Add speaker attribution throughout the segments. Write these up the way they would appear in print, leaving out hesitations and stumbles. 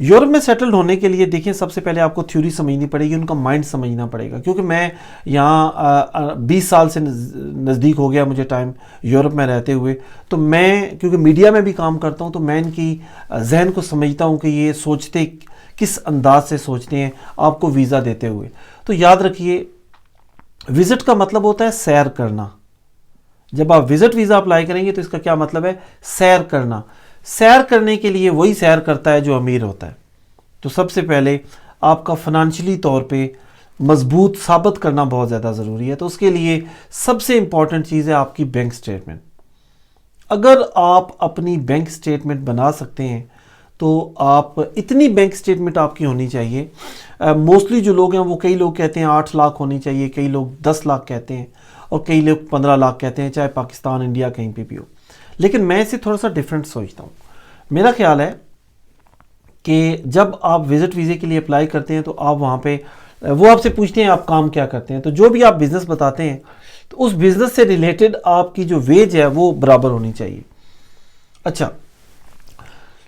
Speaker 1: Europe میں settled ہونے کے لیے دیکھیں سب سے پہلے آپ کو تھیوری سمجھنی پڑے گی، ان کا مائنڈ سمجھنا پڑے گا، کیونکہ میں یہاں 20 سال سے نزدیک ہو گیا مجھے ٹائم یورپ میں رہتے ہوئے، تو میں کیونکہ میڈیا میں بھی کام کرتا ہوں تو میں ان کی ذہن کو سمجھتا ہوں کہ یہ سوچتے کس انداز سے سوچتے ہیں آپ کو ویزا دیتے ہوئے۔ تو یاد رکھیے وزٹ کا مطلب ہوتا ہے سیر کرنا۔ جب آپ وزٹ ویزا اپلائی کریں گے تو اس کا کیا مطلب ہے؟ سیر کرنا۔ سیر کرنے کے لیے وہی سیر کرتا ہے جو امیر ہوتا ہے۔ تو سب سے پہلے آپ کا فنانشلی طور پہ مضبوط ثابت کرنا بہت زیادہ ضروری ہے، تو اس کے لیے سب سے امپورٹنٹ چیز ہے آپ کی بینک سٹیٹمنٹ۔ اگر آپ اپنی بینک سٹیٹمنٹ بنا سکتے ہیں تو آپ اتنی بینک سٹیٹمنٹ آپ کی ہونی چاہیے، موسٹلی جو لوگ ہیں وہ کئی لوگ کہتے ہیں 8 لاکھ ہونی چاہیے، کئی لوگ 10 لاکھ کہتے ہیں اور کئی لوگ 15 لاکھ کہتے ہیں، چاہے پاکستان انڈیا کہیں پہ بھی ہو۔ لیکن میں اسے تھوڑا سا ڈیفرنٹ سوچتا ہوں۔ میرا خیال ہے کہ جب آپ وزٹ ویزے کے لیے اپلائی کرتے ہیں تو آپ وہاں پہ وہ آپ سے پوچھتے ہیں آپ کام کیا کرتے ہیں، تو جو بھی آپ بزنس بتاتے ہیں تو اس بزنس سے ریلیٹڈ آپ کی جو ویج ہے وہ برابر ہونی چاہیے۔ اچھا،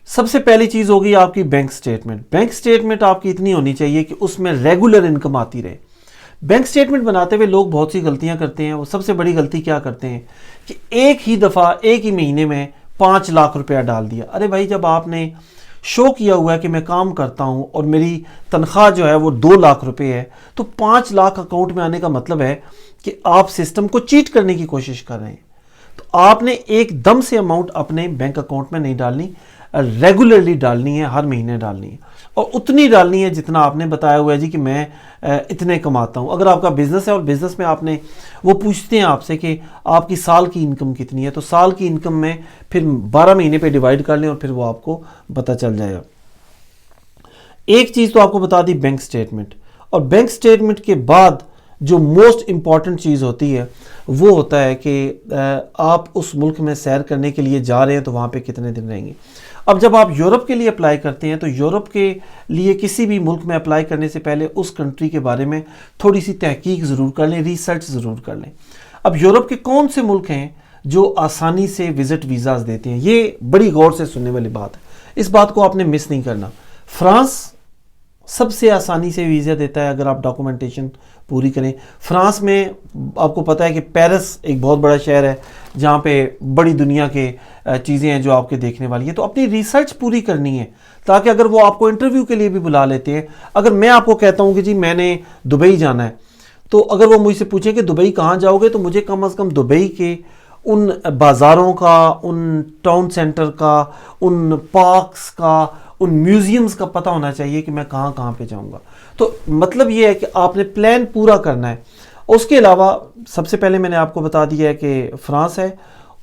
Speaker 1: سب سے پہلی چیز ہوگی آپ کی بینک سٹیٹمنٹ۔ بینک سٹیٹمنٹ آپ کی اتنی ہونی چاہیے کہ اس میں ریگولر انکم آتی رہے۔ بینک سٹیٹمنٹ بناتے ہوئے لوگ بہت سی غلطیاں کرتے ہیں۔ وہ سب سے بڑی غلطی کیا کرتے ہیں کہ ایک ہی دفعہ ایک ہی مہینے میں 5 لاکھ روپیہ ڈال دیا۔ ارے بھائی، جب آپ نے شو کیا ہوا ہے کہ میں کام کرتا ہوں اور میری تنخواہ جو ہے وہ 2 لاکھ روپے ہے، تو 5 لاکھ اکاؤنٹ میں آنے کا مطلب ہے کہ آپ سسٹم کو چیٹ کرنے کی کوشش کر رہے ہیں۔ تو آپ نے ایک دم سے اماؤنٹ اپنے بینک اکاؤنٹ میں نہیں ڈالنی، ریگولرلی ڈالنی ہے، ہر مہینے ڈالنی ہے، اور اتنی ڈالنی ہے جتنا آپ نے بتایا ہوا ہے جی کہ میں اتنے کماتا ہوں۔ اگر آپ کا بزنس ہے اور بزنس میں آپ نے وہ پوچھتے ہیں آپ سے کہ آپ کی سال کی انکم کتنی ہے، تو سال کی انکم میں پھر 12 مہینے پہ ڈیوائیڈ کر لیں اور پھر وہ آپ کو پتہ چل جائے گا۔ ایک چیز تو آپ کو بتا دی بینک سٹیٹمنٹ، اور بینک سٹیٹمنٹ کے بعد جو موسٹ امپورٹنٹ چیز ہوتی ہے وہ ہوتا ہے کہ آپ اس ملک میں سیر کرنے کے لیے جا رہے ہیں تو وہاں پہ کتنے دن رہیں گے۔ اب جب آپ یورپ کے لیے اپلائی کرتے ہیں تو یورپ کے لیے کسی بھی ملک میں اپلائی کرنے سے پہلے اس کنٹری کے بارے میں تھوڑی سی تحقیق ضرور کر لیں، ریسرچ ضرور کر لیں۔ اب یورپ کے کون سے ملک ہیں جو آسانی سے وزٹ ویزاز دیتے ہیں؟ یہ بڑی غور سے سننے والی بات ہے، اس بات کو آپ نے مس نہیں کرنا۔ فرانس سب سے آسانی سے ویزا دیتا ہے اگر آپ ڈاکومنٹیشن پوری کریں۔ فرانس میں آپ کو پتہ ہے کہ پیرس ایک بہت بڑا شہر ہے جہاں پہ بڑی دنیا کے چیزیں ہیں جو آپ کے دیکھنے والی ہیں، تو اپنی ریسرچ پوری کرنی ہے تاکہ اگر وہ آپ کو انٹرویو کے لیے بھی بلا لیتے ہیں، اگر میں آپ کو کہتا ہوں کہ جی میں نے دبئی جانا ہے، تو اگر وہ مجھ سے پوچھیں کہ دبئی کہاں جاؤ گے، تو مجھے کم از کم دبئی کے ان بازاروں کا، ان ٹاؤن سینٹر کا، ان پارکس کا، ان میوزیمز کا پتہ ہونا چاہیے کہ میں کہاں کہاں پہ جاؤں گا۔ تو مطلب یہ ہے کہ آپ نے پلان پورا کرنا ہے۔ اس کے علاوہ سب سے پہلے میں نے آپ کو بتا دیا ہے کہ فرانس ہے،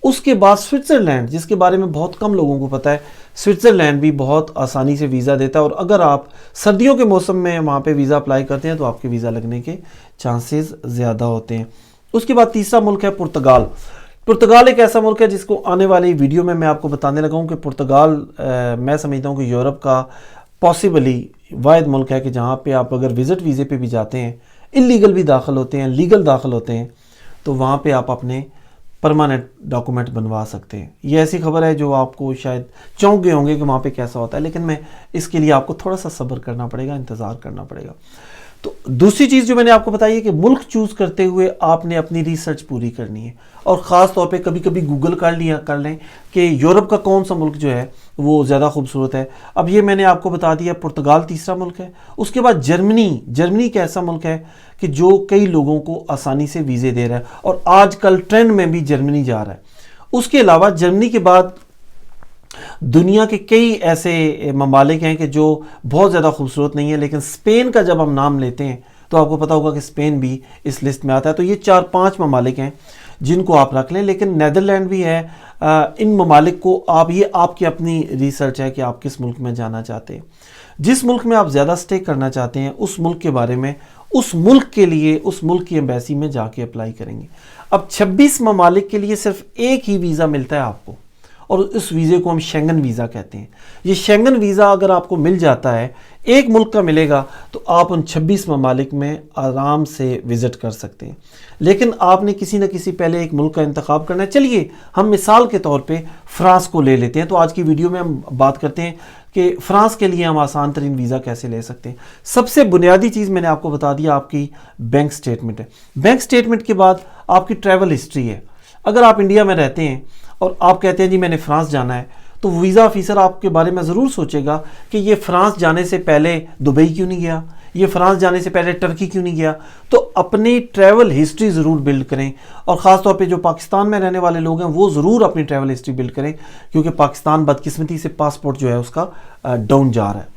Speaker 1: اس کے بعد سوئٹزرلینڈ، جس کے بارے میں بہت کم لوگوں کو پتہ ہے، سوئٹزرلینڈ بھی بہت آسانی سے ویزا دیتا ہے، اور اگر آپ سردیوں کے موسم میں وہاں پہ ویزا اپلائی کرتے ہیں تو آپ کے ویزا لگنے کے چانسز زیادہ ہوتے ہیں۔ اس کے بعد تیسرا ملک ہے پرتگال۔ پرتگال ایک ایسا ملک ہے جس کو آنے والی ویڈیو میں آپ کو بتانے لگا ہوں کہ پرتگال میں سمجھتا ہوں کہ یورپ کا پاسبلی واحد ملک ہے کہ جہاں پہ آپ اگر وزٹ ویزے پہ بھی جاتے ہیں، انلیگل بھی داخل ہوتے ہیں، لیگل داخل ہوتے ہیں، تو وہاں پہ آپ اپنے پرماننٹ ڈاکومنٹ بنوا سکتے ہیں۔ یہ ایسی خبر ہے جو آپ کو شاید چونک گئے ہوں گے کہ وہاں پہ کیسا ہوتا ہے، لیکن میں اس کے لیے آپ کو تھوڑا سا صبر کرنا پڑے گا، انتظار کرنا پڑے گا۔ تو دوسری چیز جو میں نے آپ کو بتائی ہے کہ ملک چوز کرتے ہوئے آپ نے اپنی ریسرچ پوری کرنی ہے، اور خاص طور پہ کبھی کبھی گوگل کر لیں کہ یورپ کا کون سا ملک جو ہے وہ زیادہ خوبصورت ہے۔ اب یہ میں نے آپ کو بتا دیا، پرتگال تیسرا ملک ہے۔ اس کے بعد جرمنی ایک ایسا ملک ہے کہ جو کئی لوگوں کو آسانی سے ویزے دے رہا ہے، اور آج کل ٹرینڈ میں بھی جرمنی جا رہا ہے۔ اس کے علاوہ جرمنی کے بعد دنیا کے کئی ایسے ممالک ہیں کہ جو بہت زیادہ خوبصورت نہیں ہیں، لیکن اسپین کا جب ہم نام لیتے ہیں تو آپ کو پتا ہوگا کہ اسپین بھی اس لسٹ میں آتا ہے۔ تو یہ 4-5 ممالک ہیں جن کو آپ رکھ لیں، لیکن نیدرلینڈ بھی ہے۔ ان ممالک کو یہ آپ کی اپنی ریسرچ ہے کہ آپ کس ملک میں جانا چاہتے ہیں۔ جس ملک میں آپ زیادہ سٹے کرنا چاہتے ہیں اس ملک کے بارے میں اس ملک کے لیے اس ملک کی ایمبیسی میں جا کے اپلائی کریں گے۔ اب 26 ممالک کے لیے صرف ایک ہی ویزا ملتا ہے آپ کو، اور اس ویزے کو ہم شینگن ویزا کہتے ہیں. یہ شینگن ویزا اگر آپ کو مل جاتا ہے، ایک ملک کا ملے گا، تو آپ ان 26 ممالک میں آرام سے وزٹ کر سکتے ہیں. لیکن آپ نے کسی نہ کسی پہلے ایک ملک کا انتخاب کرنا ہے. چلیے ہم مثال کے طور پہ فرانس کو لے لیتے ہیں. تو آج کی ویڈیو میں ہم بات کرتے ہیں کہ فرانس کے لیے ہم آسان ترین ویزا کیسے لے سکتے ہیں. سب سے بنیادی چیز میں نے آپ کو بتا دیا، آپ کی بینک سٹیٹمنٹ ہے. بینک سٹیٹمنٹ کے بعد آپ کی ٹریول ہسٹری ہے. اگر آپ انڈیا میں رہتے ہیں اور آپ کہتے ہیں جی میں نے فرانس جانا ہے، تو ویزا آفیسر آپ کے بارے میں ضرور سوچے گا کہ یہ فرانس جانے سے پہلے دبئی کیوں نہیں گیا، یہ فرانس جانے سے پہلے ٹرکی کیوں نہیں گیا. تو اپنی ٹریول ہسٹری ضرور بلڈ کریں، اور خاص طور پہ جو پاکستان میں رہنے والے لوگ ہیں وہ ضرور اپنی ٹریول ہسٹری بلڈ کریں، کیونکہ پاکستان بدقسمتی سے پاسپورٹ جو ہے اس کا ڈاؤن جا رہا ہے.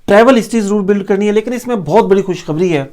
Speaker 1: ٹریول ہسٹری ضرور بلڈ کرنی ہے. لیکن اس میں بہت بڑی خوشخبری ہے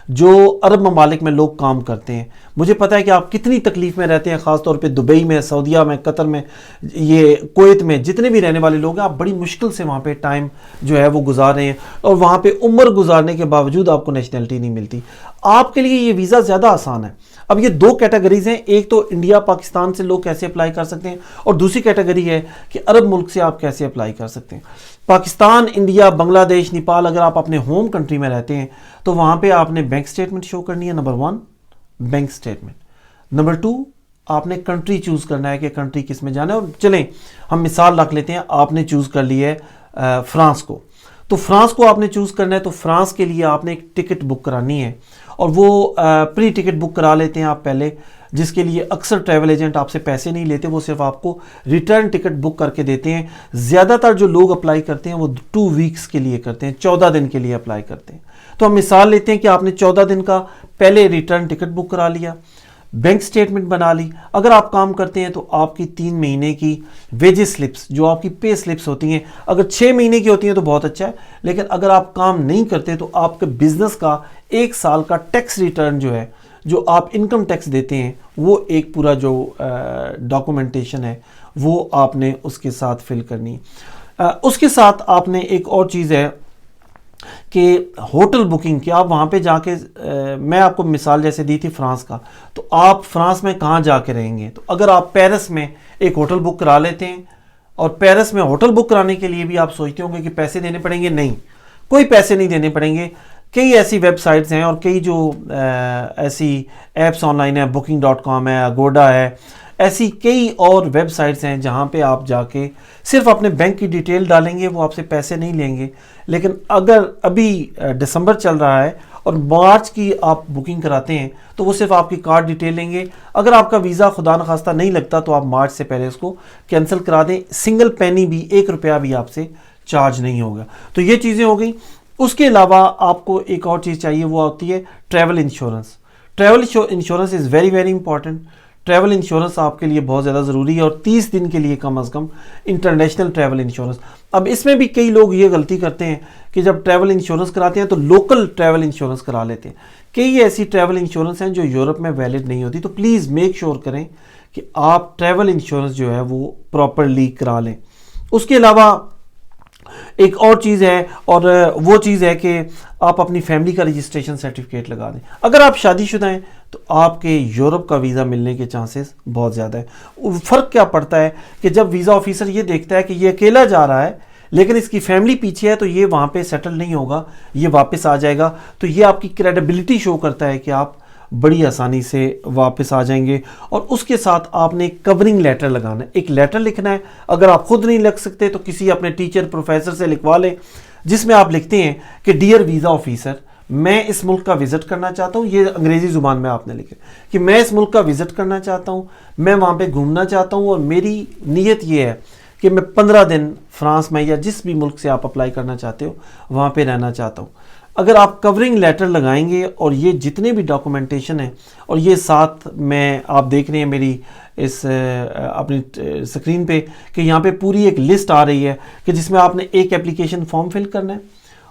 Speaker 1: جو عرب ممالک میں لوگ کام کرتے ہیں. مجھے پتا ہے کہ آپ کتنی تکلیف میں رہتے ہیں، خاص طور پہ دبئی میں، سعودیہ میں، قطر میں، یہ کویت میں جتنے بھی رہنے والے لوگ ہیں، آپ بڑی مشکل سے وہاں پہ ٹائم جو ہے وہ گزار رہے ہیں، اور وہاں پہ عمر گزارنے کے باوجود آپ کو نیشنلٹی نہیں ملتی. آپ کے لیے یہ ویزا زیادہ آسان ہے. اب یہ دو کیٹیگریز ہیں، ایک تو انڈیا پاکستان سے لوگ کیسے اپلائی کر سکتے ہیں، اور دوسری کیٹیگری ہے کہ عرب ملک سے آپ کیسے اپلائی کر سکتے ہیں. پاکستان، انڈیا، بنگلہ دیش، نیپال، اگر آپ اپنے ہوم کنٹری میں رہتے ہیں تو وہاں پہ آپ نے بینک سٹیٹمنٹ شو کرنی ہے. Number 1 bank statement. نمبر 2 آپ نے کنٹری چوز کرنا ہے کہ کنٹری کس میں جانا ہے. اور چلیں ہم مثال رکھ لیتے ہیں، آپ نے چوز کر لی ہے فرانس کو. تو فرانس کو آپ نے چوز کرنا ہے، تو فرانس کے لیے آپ نے ایک ٹکٹ بک کرانی ہے، اور وہ پری ٹکٹ بک کرا لیتے ہیں آپ پہلے، جس کے لیے اکثر ٹریول ایجنٹ آپ سے پیسے نہیں لیتے، وہ صرف آپ کو ریٹرن ٹکٹ بک کر کے دیتے ہیں. زیادہ تر جو لوگ اپلائی کرتے ہیں وہ 2 ویکس کے لیے کرتے ہیں، 14 دن کے لیے اپلائی کرتے ہیں. تو ہم مثال لیتے ہیں کہ آپ نے 14 دن کا پہلے ریٹرن ٹکٹ بک کرا لیا، بینک سٹیٹمنٹ بنا لی. اگر آپ کام کرتے ہیں تو آپ کی 3 مہینے کی ویجز سلپس، جو آپ کی پے سلپس ہوتی ہیں، اگر 6 مہینے کی ہوتی ہیں تو بہت اچھا ہے. لیکن اگر آپ کام نہیں کرتے تو آپ کے بزنس کا 1 سال کا ٹیکس ریٹرن جو ہے، جو آپ انکم ٹیکس دیتے ہیں، وہ ایک پورا جو ڈاکومنٹیشن ہے وہ آپ نے اس کے ساتھ فل کرنی ہے. اس کے ساتھ آپ نے ایک اور چیز ہے کہ ہوٹل بکنگ، کہ آپ وہاں پہ جا کے، میں آپ کو مثال جیسے دی تھی فرانس کا، تو آپ فرانس میں کہاں جا کے رہیں گے. تو اگر آپ پیرس میں ایک ہوٹل بک کرا لیتے ہیں، اور پیرس میں ہوٹل بک کرانے کے لیے بھی آپ سوچتے ہوں گے کہ پیسے دینے پڑیں گے، نہیں، کوئی پیسے نہیں دینے پڑیں گے. کئی ایسی ویب سائٹس ہیں اور کئی جو ایسی ایپس آن لائن ہیں، booking.com ہے، اگوڈا ہے، ایسی کئی اور ویب سائٹس ہیں جہاں پہ آپ جا کے صرف اپنے بینک کی ڈیٹیل ڈالیں گے، وہ آپ سے پیسے نہیں لیں گے. لیکن اگر ابھی دسمبر چل رہا ہے اور مارچ کی آپ بکنگ کراتے ہیں تو وہ صرف آپ کی کارڈ ڈیٹیل لیں گے. اگر آپ کا ویزا خدا نخواستہ نہیں لگتا تو آپ مارچ سے پہلے اس کو کینسل کرا دیں. سنگل پینی بھی، 1 روپیہ بھی آپ سے چارج نہیں ہوگا. تو یہ چیزیں ہو گئیں. اس کے علاوہ آپ کو ایک اور چیز چاہیے، وہ ہوتی ہے travel insurance. Travel insurance is very very important. Travel insurance آپ کے لیے بہت زیادہ ضروری ہے، اور 30 دن کے لیے کم از کم انٹرنیشنل ٹریول انشورنس. اب اس میں بھی کئی لوگ یہ غلطی کرتے ہیں کہ جب ٹریول انشورنس کراتے ہیں تو لوکل ٹریول انشورنس کرا لیتے ہیں. کئی ایسی ٹریول انشورنس ہیں جو یورپ میں ویلڈ نہیں ہوتی. تو پلیز میک شور کریں کہ آپ ٹریول انشورنس جو ہے وہ پراپرلی کرا لیں. اس کے علاوہ ایک اور چیز ہے، اور وہ چیز ہے کہ آپ اپنی فیملی کا رجسٹریشن سرٹیفکیٹ لگا دیں. اگر آپ شادی شدہ ہیں تو آپ کے یورپ کا ویزا ملنے کے چانسز بہت زیادہ ہے. فرق کیا پڑتا ہے کہ جب ویزا آفیسر یہ دیکھتا ہے کہ یہ اکیلا جا رہا ہے لیکن اس کی فیملی پیچھے ہے، تو یہ وہاں پہ سیٹل نہیں ہوگا، یہ واپس آ جائے گا. تو یہ آپ کی کریڈیبلٹی شو کرتا ہے کہ آپ بڑی آسانی سے واپس آ جائیں گے. اور اس کے ساتھ آپ نے کورنگ لیٹر لگانا ہے، ایک لیٹر لکھنا ہے. اگر آپ خود نہیں لکھ سکتے تو کسی اپنے ٹیچر، پروفیسر سے لکھوا لیں، جس میں آپ لکھتے ہیں کہ ڈیئر ویزا آفیسر، میں اس ملک کا وزٹ کرنا چاہتا ہوں. یہ انگریزی زبان میں آپ نے لکھا کہ میں اس ملک کا وزٹ کرنا چاہتا ہوں، میں وہاں پہ گھومنا چاہتا ہوں، اور میری نیت یہ ہے کہ میں 15 دن فرانس میں یا جس بھی ملک سے آپ اپلائی کرنا چاہتے ہو وہاں پہ رہنا چاہتا ہوں. اگر آپ کورنگ لیٹر لگائیں گے اور یہ جتنے بھی ڈاکومنٹیشن ہیں، اور یہ ساتھ میں آپ دیکھ رہے ہیں میری اس اپنی سکرین پہ کہ یہاں پہ پوری ایک لسٹ آ رہی ہے کہ جس میں آپ نے ایک اپلیکیشن فارم فل کرنا ہے،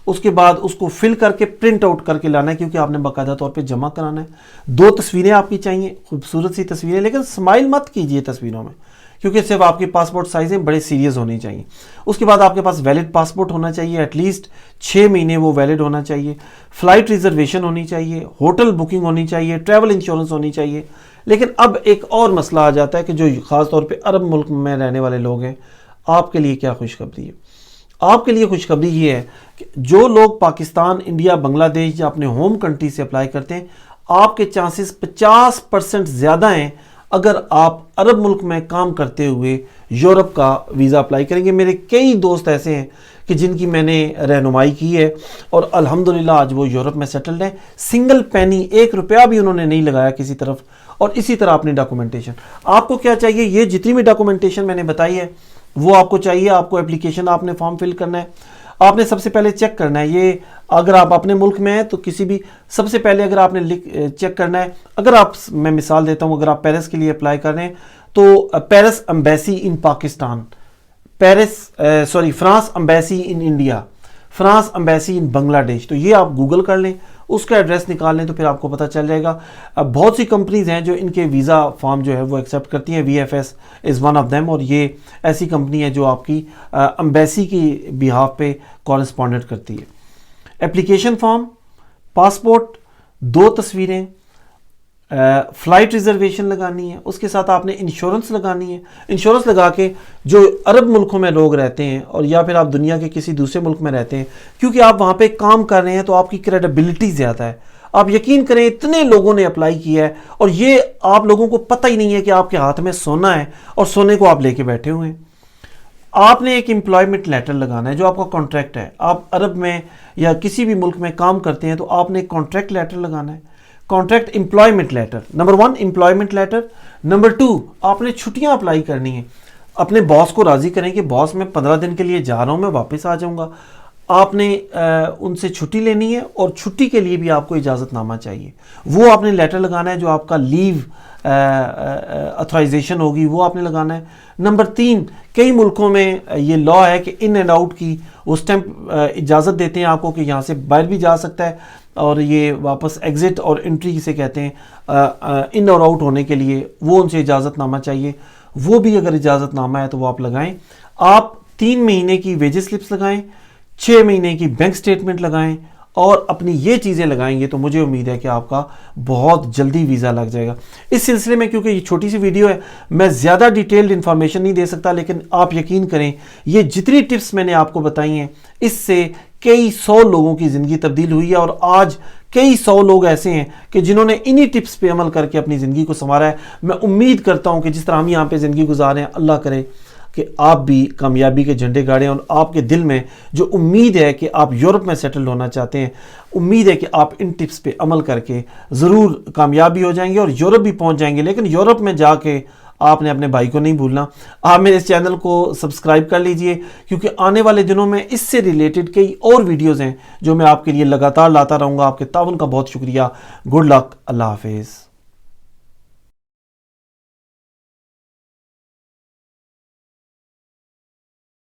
Speaker 1: اس کے بعد اس کو فل کر کے پرنٹ آؤٹ کر کے لانا ہے، کیونکہ آپ نے باقاعدہ طور پہ جمع کرانا ہے. 2 تصویریں آپ کی چاہیے، خوبصورت سی تصویریں، لیکن سمائل مت کیجیے تصویروں میں، کیونکہ صرف آپ کی پاسپورٹ سائزیں بڑے سیریس ہونی چاہیے. اس کے بعد آپ کے پاس ویلڈ پاسپورٹ ہونا چاہیے، ایٹ لیسٹ 6 مہینے وہ ویلڈ ہونا چاہیے. فلائٹ ریزرویشن ہونی چاہیے، ہوٹل بکنگ ہونی چاہیے، ٹریول انشورنس ہونی چاہیے. لیکن اب ایک اور مسئلہ آ جاتا ہے کہ جو خاص طور پہ عرب ملک میں رہنے والے لوگ ہیں، آپ کے لیے کیا خوشخبری ہے؟ آپ کے لیے خوشخبری یہ ہے کہ جو لوگ پاکستان، انڈیا، بنگلہ دیش یا اپنے ہوم کنٹری سے اپلائی کرتے ہیں، آپ کے چانسز 50% زیادہ ہیں اگر آپ عرب ملک میں کام کرتے ہوئے یورپ کا ویزا اپلائی کریں گے۔ میرے کئی دوست ایسے ہیں کہ جن کی میں نے رہنمائی کی ہے اور الحمدللہ آج وہ یورپ میں سیٹلڈ ہیں، سنگل پینی، 1 روپیہ بھی انہوں نے نہیں لگایا کسی طرف۔ اور اسی طرح اپنی ڈاکومنٹیشن، آپ کو کیا چاہیے؟ یہ جتنی بھی ڈاکومنٹیشن میں نے بتائی ہے وہ آپ کو چاہیے۔ آپ کو اپلیکیشن، آپ نے فارم فل کرنا ہے، آپ نے سب سے پہلے چیک کرنا ہے، یہ اگر آپ اپنے ملک میں ہیں تو کسی بھی، سب سے پہلے اگر آپ نے چیک کرنا ہے، اگر آپ، میں مثال دیتا ہوں، اگر آپ پیرس کے لیے اپلائی کر رہے ہیں تو Paris embassy in Pakistan, France embassy in India, France embassy in Bangladesh, تو یہ آپ گوگل کر لیں، اس کا ایڈریس نکال لیں تو پھر آپ کو پتہ چل جائے گا۔ بہت سی کمپنیز ہیں جو ان کے ویزا فارم جو ہے وہ ایکسیپٹ کرتی ہیں، V F S is one of them, اور یہ ایسی کمپنی ہے جو آپ کی امبیسی کی بیہاف پہ کورسپونڈنٹ کرتی ہے۔ اپلیکیشن فارم، پاسپورٹ، 2 تصویریں، فلائٹ ریزرویشن لگانی ہے، اس کے ساتھ آپ نے انشورنس لگانی ہے۔ انشورنس لگا کے جو عرب ملکوں میں لوگ رہتے ہیں اور یا پھر آپ دنیا کے کسی دوسرے ملک میں رہتے ہیں، کیونکہ آپ وہاں پہ کام کر رہے ہیں تو آپ کی کریڈیبلٹی زیادہ ہے۔ آپ یقین کریں اتنے لوگوں نے اپلائی کیا ہے اور یہ آپ لوگوں کو پتہ ہی نہیں ہے کہ آپ کے ہاتھ میں سونا ہے اور سونے کو آپ لے کے بیٹھے ہوئے ہیں۔ آپ نے ایک امپلائمنٹ لیٹر لگانا ہے جو آپ کا کانٹریکٹ ہے۔ آپ عرب میں یا کسی بھی ملک میں کام کرتے ہیں تو آپ نے ایک کانٹریکٹ لیٹر لگانا ہے، contract employment letter. Number 1 employment letter. Number 2 آپ نے چھٹیاں اپلائی کرنی ہیں۔ اپنے باس کو راضی کریں کہ باس میں 15 دن کے لیے جا رہا ہوں، میں واپس آ جاؤں گا۔ آپ نے ان سے چھٹی لینی ہے اور چھٹی کے لیے بھی آپ کو اجازت نامہ چاہیے، وہ آپ نے لیٹر لگانا ہے۔ جو آپ کا لیو اتھرائزیشن ہوگی وہ آپ نے لگانا ہے۔ نمبر 3 کئی ملکوں میں یہ لا ہے کہ ان اینڈ آؤٹ کی اس ٹائم اجازت دیتے ہیں آپ کو کہ یہاں سے باہر بھی جا سکتا ہے، اور یہ واپس ایگزٹ اور انٹری کسے کہتے ہیں ان اور آؤٹ ہونے کے لیے، وہ ان سے اجازت نامہ چاہیے، وہ بھی اگر اجازت نامہ ہے تو وہ آپ لگائیں۔ آپ 3 مہینے کی ویجز سلپس لگائیں، 6 مہینے کی بینک سٹیٹمنٹ لگائیں، اور اپنی یہ چیزیں لگائیں گے تو مجھے امید ہے کہ آپ کا بہت جلدی ویزا لگ جائے گا۔ اس سلسلے میں کیونکہ یہ چھوٹی سی ویڈیو ہے میں زیادہ ڈیٹیلڈ انفارمیشن نہیں دے سکتا، لیکن آپ یقین کریں یہ جتنی ٹپس میں نے آپ کو بتائی ہیں اس سے کئی 100 لوگوں کی زندگی تبدیل ہوئی ہے، اور آج کئی 100 لوگ ایسے ہیں کہ جنہوں نے انہی ٹپس پہ عمل کر کے اپنی زندگی کو سنوارا ہے۔ میں امید کرتا ہوں کہ جس طرح ہم یہاں پہ زندگی گزار رہے ہیں، اللہ کرے کہ آپ بھی کامیابی کے جھنڈے گاڑیں، اور آپ کے دل میں جو امید ہے کہ آپ یورپ میں سیٹل ہونا چاہتے ہیں، امید ہے کہ آپ ان ٹپس پہ عمل کر کے ضرور کامیابی ہو جائیں گے اور یورپ بھی پہنچ جائیں گے۔ لیکن یورپ میں جا کے آپ نے اپنے بھائی کو نہیں بھولنا۔ آپ میرے اس چینل کو سبسکرائب کر لیجئے، کیونکہ آنے والے دنوں میں اس سے ریلیٹڈ کئی اور ویڈیوز ہیں جو میں آپ کے لیے لگاتار لاتا رہوں گا۔ آپ کے تعاون کا بہت شکریہ۔ گڈ لک، اللہ حافظ۔